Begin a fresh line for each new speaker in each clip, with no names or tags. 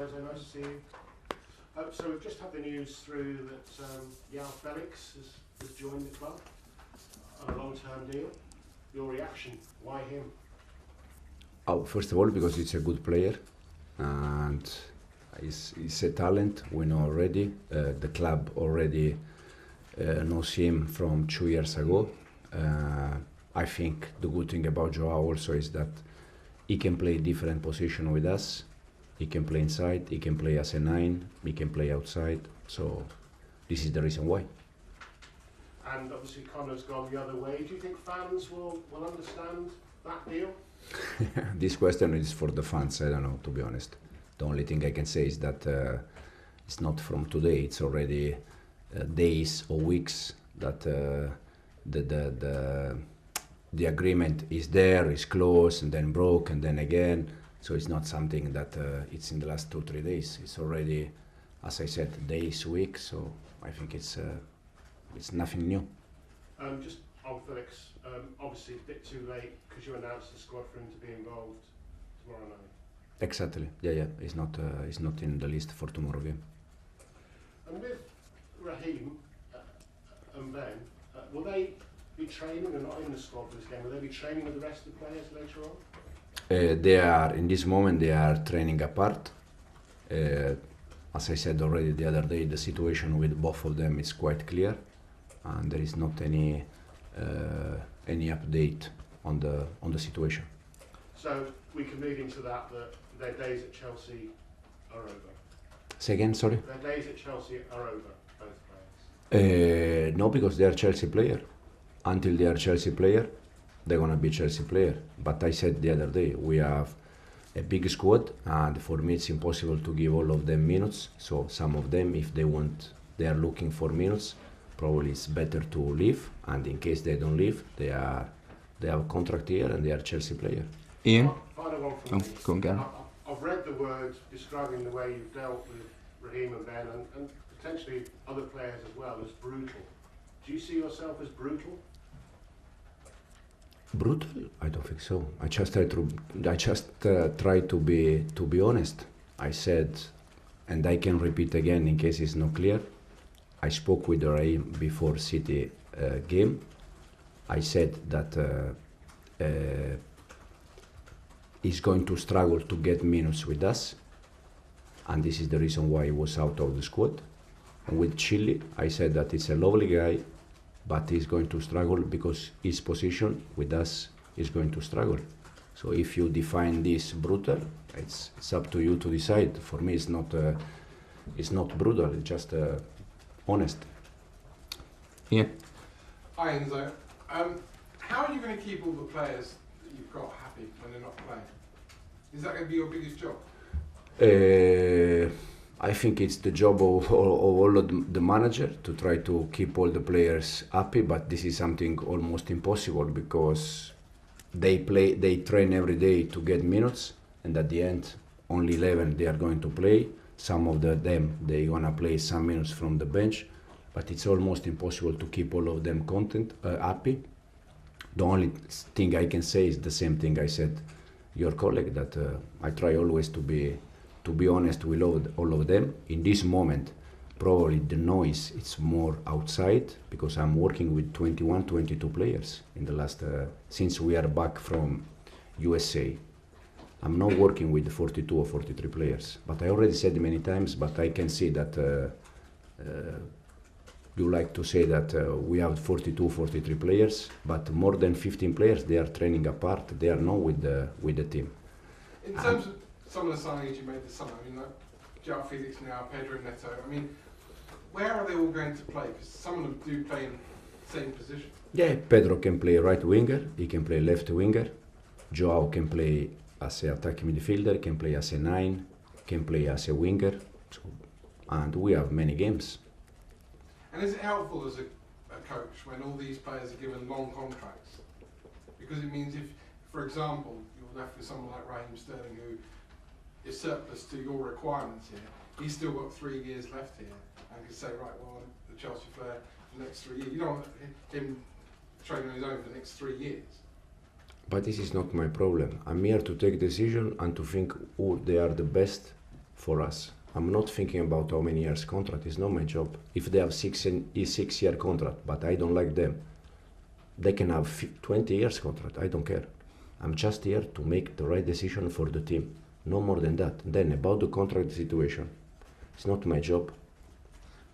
Nice to see you. So we've just had the news through that Joao Felix has joined the club on a long-term deal. Your reaction? Why him?
Oh, first of all, because it's a good player and he's a talent. We know already. The club already knows him from 2 years ago. I think the good thing about Joao also is that he can play different position with us. He can play inside, he can play as a 9, he can play outside. So this is the reason why.
And obviously Connor's gone the other way. Do you think fans will understand that deal?
This question is for the fans. I don't know, to be honest. The only thing I can say is that it's not from today. It's already days or weeks that the agreement is there, is close, and then broke, and then again. So it's not something that it's in the last 2-3 days. It's already, as I said, days, weeks. So I think it's nothing new.
Just on Felix, obviously a bit too late because you announced the squad for him to be involved tomorrow night.
Exactly. Yeah. He's not in the list for tomorrow game.
And with Raheem and Ben, will they be training? They're not in the squad for this game. Will they be training with the rest of the players later on?
They are, in this moment, they are training apart. As I said already the other day, the situation with both of them is quite clear, and there is not any update on the situation.
So we can read into that their days at Chelsea are over.
Say again, sorry?
Their days at Chelsea are over, both players.
No, because they are Chelsea player. Until they are Chelsea player, they're gonna be Chelsea player. But I said the other day, we have a big squad, and for me it's impossible to give all of them minutes. So some of them, if they are looking for minutes, probably it's better to leave. And in case they don't leave, they have a contract here and they are Chelsea player.
Ian?
Final one from me.
Go on, Gary.
I've read the words describing the way you've dealt with Raheem and Ben and potentially other players as well as brutal. Do you see yourself as brutal?
Brutal? I don't think so. I just try to be honest. I said, and I can repeat again in case it's not clear. I spoke with Raheem before City game. I said that he's going to struggle to get minutes with us, and this is the reason why he was out of the squad. And with Chile, I said that he's a lovely guy, but he's going to struggle because his position with us is going to struggle. So if you define this brutal, it's up to you to decide. For me, it's not brutal. It's just honest.
Yeah.
Hi Enzo. How are you going to keep all the players that you've got happy when they're not playing? Is that going to be your biggest job?
I think it's the job of all of the manager to try to keep all the players happy, but this is something almost impossible because they train every day to get minutes, and at the end, only 11 they are going to play. Some of them they gonna play some minutes from the bench, but it's almost impossible to keep all of them happy. The only thing I can say is the same thing I said your colleague, that I try always to be honest with all of them. In this moment, probably the noise it's more outside because I'm working with 21, 22 players in the last since we are back from USA. I'm not working with 42 or 43 players, but I already said many times, but I can see that you like to say that we have 42, 43 players, but more than 15 players, they are training apart. They are not with the team.
In terms of some of the signings you made this summer, I mean, like Joao, Felix now, Pedro, Neto, I mean, where are they all going to play? Because some of them do play in the same position.
Yeah, Pedro can play right winger, he can play left winger. Joao can play as an attacking midfielder, can play as a 9, can play as a winger. So, and we have many games.
And is it helpful as a coach when all these players are given long contracts? Because it means if, for example, you're left with someone like Raheem Sterling who is surplus to your requirements here, he's still got 3 years left here and can say, right, well, I'm the Chelsea player for the next 3 years. You don't want him training on his own for the next 3 years.
But this is not my problem. I'm here to take decision and to think who they are the best for us. I'm not thinking about how many years contract. It's not my job. If they have 6-year contract, but I don't like them, they can have 20 years contract. I don't care. I'm just here to make the right decision for the team. No more than that. Then about the contract situation, it's not my job.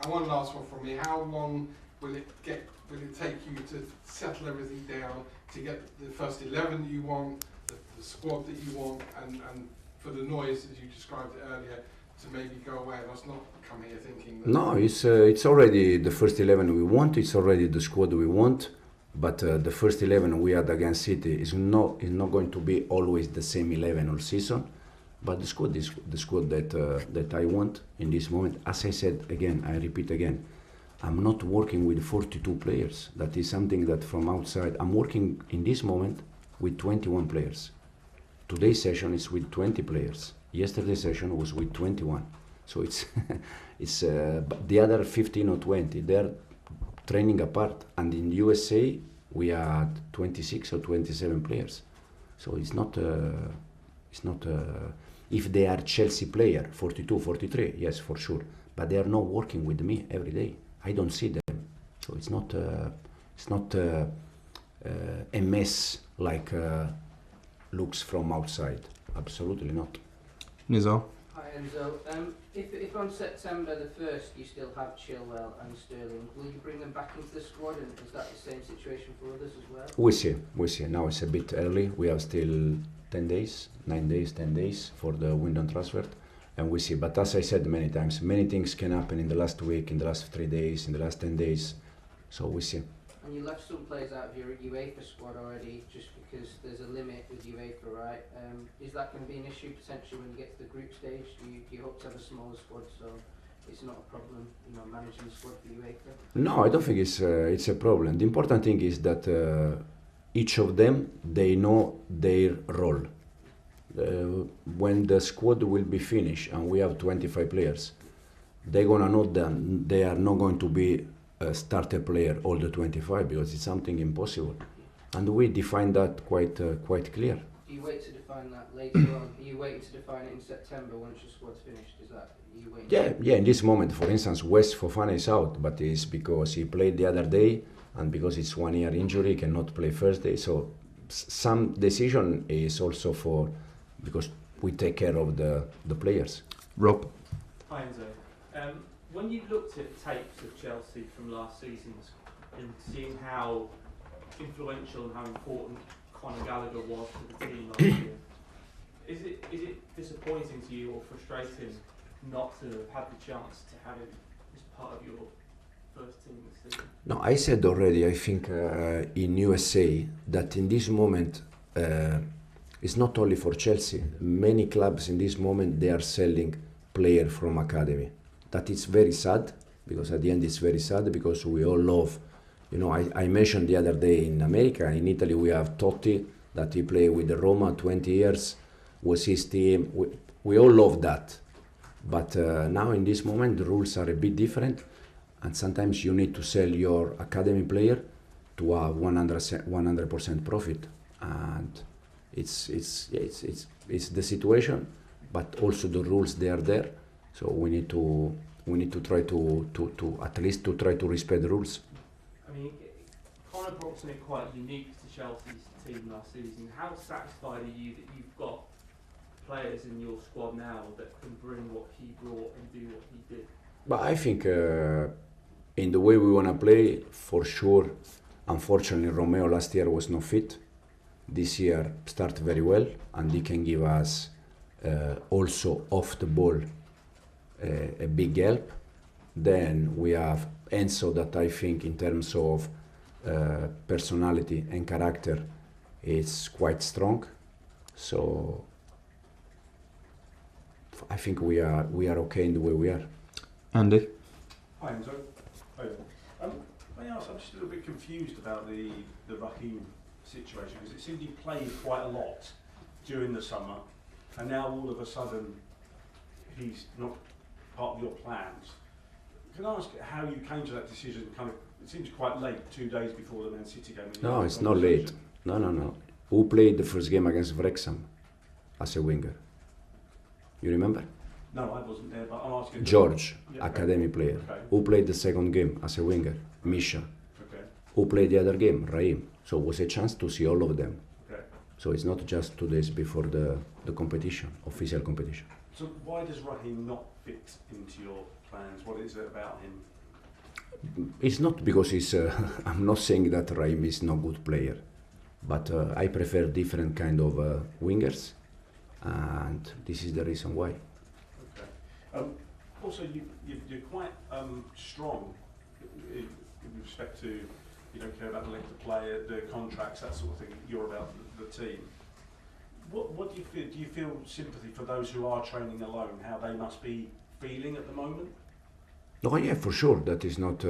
And one last one from me. How long will it take you to settle everything down, to get the first 11 that you want, the squad that you want, and for the noise, as you described it earlier, to maybe go away and us not come here thinking that...
No, it's already the first 11 we want. It's already the squad we want. But the first 11 we had against City is not going to be always the same 11 all season. But the squad is the squad that I want in this moment. As I said again, I repeat again, I'm not working with 42 players. That is something that from outside, I'm working in this moment with 21 players. Today's session is with 20 players. Yesterday's session was with 21. So it's but the other 15 or 20, they're training apart. And in USA, we had 26 or 27 players. So it's not if they are Chelsea player, 42, 43, yes, for sure. But they are not working with me every day. I don't see them. So it's not a mess like looks from outside. Absolutely not.
Enzo?
Hi Enzo. If on September the 1st you still have Chilwell and Sterling, will you bring them back into the squad, and is that the same situation for others as well?
We see. Now it's a bit early. We have still 10 days, 9 days, 10 days for the window transfer, and we see. But as I said many times, many things can happen in the last week, in the last 3 days, in the last 10 days. So we see.
And you left some players out of your UEFA squad already, just because there's a limit with UEFA, right? Is that going to be an issue potentially when you get to the group stage? Do you hope to have a smaller squad so it's not a problem, managing the squad for UEFA?
No, I don't think it's a problem. The important thing is that each of them, they know their role. When the squad will be finished and we have 25 players, they're gonna know that they are not going to be a starter player all the 25, because it's something impossible, and we define that quite clear.
Do you wait to define that later on? Are you waiting to define it in September once your squad's finished? Is that you waiting?
Yeah. In this moment, for instance, West Fofana is out, but it's because he played the other day, and because it's 1 year injury, he cannot play Thursday. So some decision is also because we take care of the players.
Rob?
Hi Enzo. When you looked at tapes of Chelsea from last season and seeing how influential and how important Conor Gallagher was to the team last year, is it disappointing to you or frustrating not to have had the chance to have him as part of your first team this season?
No, I said already, I think in USA, that in this moment, it's not only for Chelsea. Many clubs in this moment, they are selling players from academy. That is very sad, because at the end it's very sad, because we all love, I mentioned the other day in America, in Italy we have Totti, that he played with the Roma 20 years, was his team. We all love that. But now in this moment the rules are a bit different, and sometimes you need to sell your academy player to have 100% profit, and it's the situation, but also the rules, they are there. So we need to try to at least to try to respect the rules.
I mean, Conor brought something quite unique to Chelsea's team last season. How satisfied are you that you've got players in your squad now that can bring what he brought and do what he did?
But I think in the way we want to play, for sure, unfortunately Romeo last year was not fit. This year started very well, and he can give us also off the ball a big help. Then we have Enzo, that I think in terms of personality and character is quite strong. So I think we are okay in the way we are.
Andy?
Hi Enzo. Hi. May I ask, I'm just a little bit confused about the Raheem situation, because it seemed he played quite a lot during the summer, and now all of a sudden he's not part of your plans. Can I ask how you came to that decision? It seems quite late, 2 days before the Man City game.
No, it's not late. No. Who played the first game against Wrexham as a winger? You remember?
No, I wasn't there, but I'm asking.
George,
Yeah,
academy player.
Okay.
Who played the second game as a winger? Misha.
Okay.
Who played the other game? Raheem. So it was a chance to see all of them.
Okay.
So it's not just 2 days before the competition, official competition.
So why does Raheem not fit into your plans? What is it about him?
It's not because he's. I'm not saying that Raheem is no good player, but I prefer different kind of wingers, and this is the reason why.
Okay. Also, you're quite strong in respect to you don't care about the length of play, the contracts, that sort of thing. You're about the team. What do you feel? Do you feel sympathy for those who are training alone? How they must be feeling at the moment?
No, yeah, for sure. That is not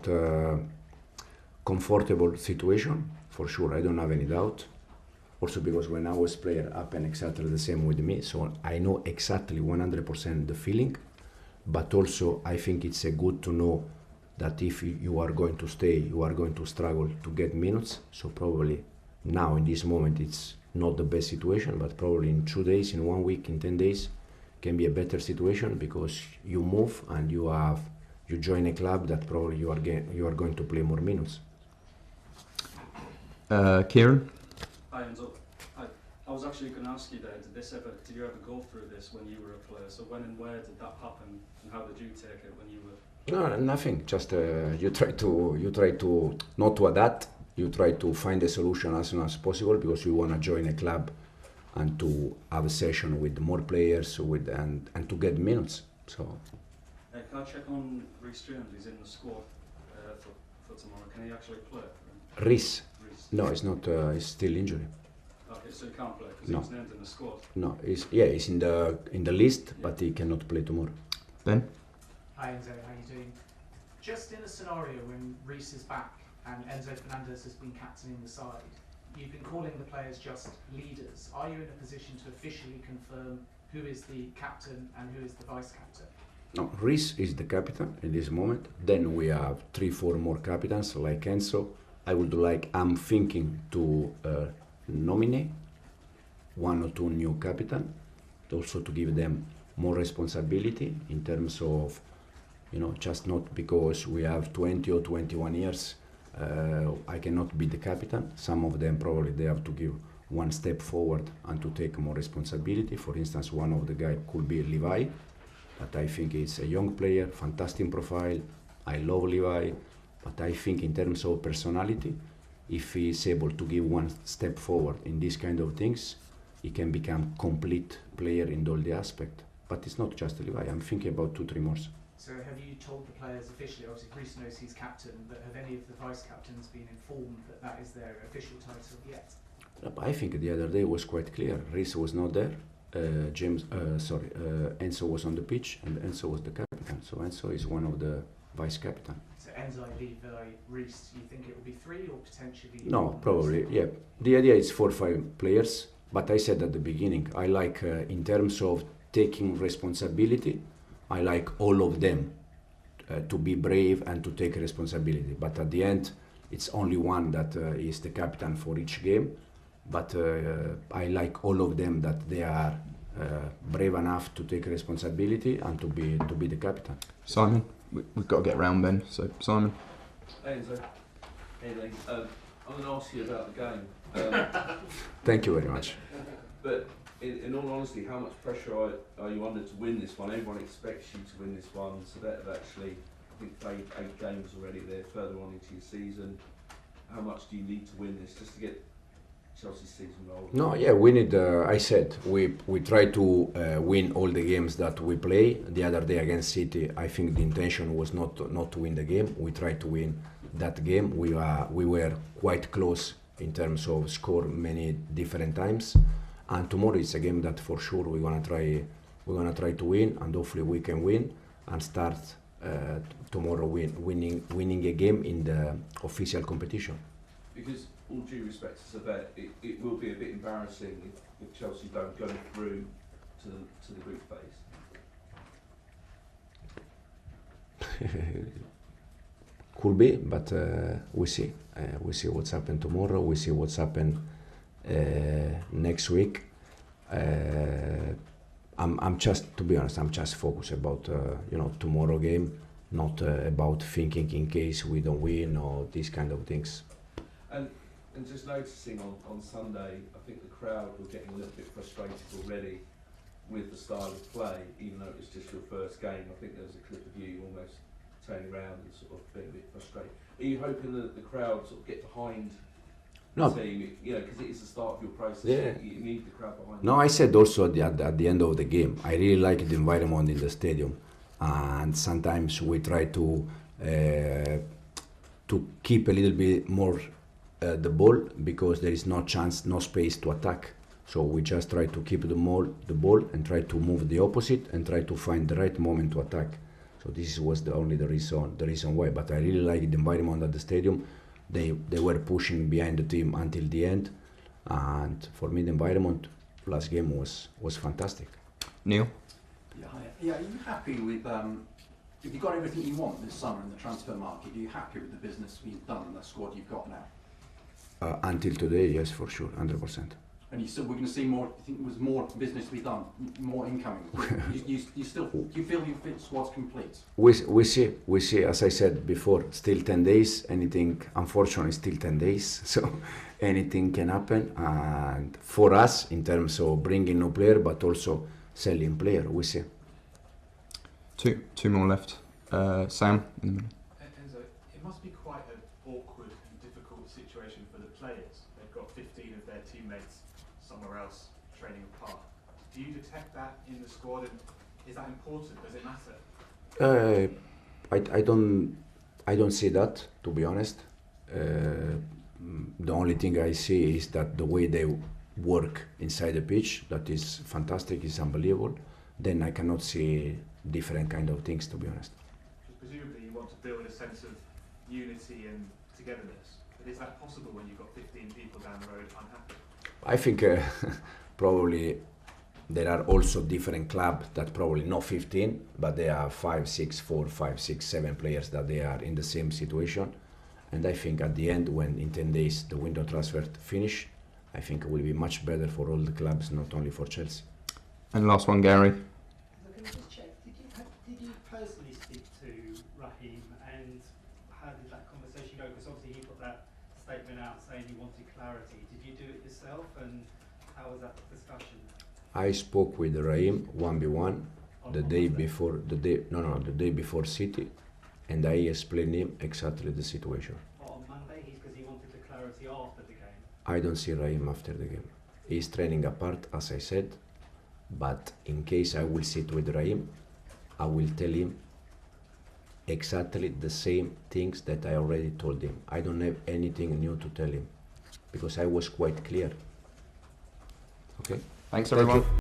a comfortable situation. For sure, I don't have any doubt. Also because when I was player, happened exactly the same with me. So I know exactly 100% the feeling. But also, I think it's good to know that if you are going to stay, you are going to struggle to get minutes. So probably now in this moment, it's not the best situation. But probably in 2 days, in 1 week, in 10 days. Can be a better situation because you move and you join a club that probably you are going to play more minutes.
Kieran?
Hi Enzo. Hi. I was actually going to ask you there, did you ever go through this when you were a player? So when and where did that happen and how did you take it when you were?
No, nothing. Just you try to not to adapt. You try to find a solution as soon as possible because you want to join a club and to have a session with more players and to get minutes. So.
Can I check on Rory Jennings? He's in the squad for tomorrow. Can he actually play?
Reece? No, it's not. It's still injury.
Okay, so he can't play because
No.
he was named in the squad.
No, he's in the list, but he cannot play tomorrow.
Ben?
Hi Enzo, how are you doing? Just in a scenario when Reece is back and Enzo Fernandez has been captaining the side, you've been calling the players just leaders. Are you in a position to officially confirm who is the captain and who is the vice-captain?
No, Reece is the captain in this moment. Then we have 3-4 more captains like Enzo. I'm thinking to nominate 1 or 2 new captains, also to give them more responsibility in terms of, just not because we have 20 or 21 years. I cannot be the captain. Some of them probably they have to give 1 step forward and to take more responsibility. For instance, one of the guys could be Levi, but I think he's a young player, fantastic profile. I love Levi, but I think in terms of personality, if he is able to give 1 step forward in these kind of things, he can become complete player in all the aspects. But it's not just Levi. I'm thinking about 2-3 more.
So have you told the players officially, obviously Reece knows he's captain, but have any of the vice-captains been informed that that is their official title yet?
I think the other day was quite clear. Reece was not there. Enzo was on the pitch and Enzo was the captain. So Enzo is one of the vice-captain.
So Enzo, Levi, Reece, you think it will be 3 or potentially?
No, probably, yeah. The idea is 4 or 5 players, but I said at the beginning, I like in terms of taking responsibility, I like all of them to be brave and to take responsibility. But at the end, it's only one that is the captain for each game. But I like all of them that they are brave enough to take responsibility and to be the captain.
Simon? We've got to get round Ben, so Simon.
Hey Enzo. Hey Lee. I'm going to ask you about the game.
Thank you very much.
But in all honesty, how much pressure are you under to win this one? Everyone expects you to win this one. Servette have actually, I think, played 8 games already. They're further on into your season. How much do you need to win this just to get Chelsea's season rolling?
No, yeah, we need. I said we try to win all the games that we play. The other day against City, I think the intention was not to win the game. We tried to win that game. We were quite close in terms of score many different times. And tomorrow is a game that for sure we're gonna try to win, and hopefully we can win and start tomorrow winning a game in the official competition.
Because all due respect to Servette, it will be a bit embarrassing if Chelsea don't go through to the group phase.
Could be, but we see. We see what's happened tomorrow. We see what's happened next week. I'm just, to be honest, I'm just focused about tomorrow game, not about thinking in case we don't win or these kind of things.
And just noticing on Sunday, I think the crowd were getting a little bit frustrated already with the style of play, even though it was just your first game. I think there was a clip of you almost turning around and sort of being a bit frustrated. Are you hoping that the crowd sort of get behind
No.
the team? Because it is the start of your process.
Yeah.
You need the crowd behind.
No, I said also at the end of the game, I really like the environment in the stadium, and sometimes we try to keep a little bit more the ball because there is no chance, no space to attack. So we just try to keep the ball and try to move the opposite and try to find the right moment to attack. So this was the reason why. But I really like the environment at the stadium. They were pushing behind the team until the end, and for me the environment last game was fantastic.
Neil?
Yeah, hi. Yeah, are you happy with, if you got everything you want this summer in the transfer market, are you happy with the business you've done and the squad you've got now?
Until today, yes, for sure, 100%.
And you said we're going to see more, you think there's more business to be done, more incoming? you still, do you feel your squad's complete?
We see, as I said before, still 10 days, anything, unfortunately, still 10 days, so anything can happen. And for us, in terms of bringing new player, but also selling player, we see.
Two more left. Sam, in the middle.
Enzo, it must be quite an awkward and difficult situation for the players. They've got 15 of their teammates somewhere else training apart. Do you detect that in the squad, and is that important? Does it matter?
I don't see that, to be honest. The only thing I see is that the way they work inside the pitch, that is fantastic, is unbelievable. Then I cannot see different kind of things, to be honest.
Presumably you want to build a sense of unity and togetherness, but is that possible when you've got 15 people down the road unhappy?
I think probably there are also different clubs that probably not 15, but there are 5, 6, 4, 5, 6, 7 players that they are in the same situation. And I think at the end, when in 10 days the window transfer finish, I think it will be much better for all the clubs, not only for Chelsea.
And last one, Gary.
Can I just check, did you personally speak to Raheem, and how did that conversation go? Because obviously he put that statement out saying he wanted clarity. Did you do it yourself, and how was that discussion?
I spoke with Raheem 1v1 the day before City, and I explained him exactly the situation.
On Monday, because he wanted the clarity after the game.
I don't see Raheem after the game. He's training apart, as I said, but in case I will sit with Raheem, I will tell him exactly the same things that I already told him. I don't have anything new to tell him because I was quite clear. Okay?
Thanks everyone.
Thank you.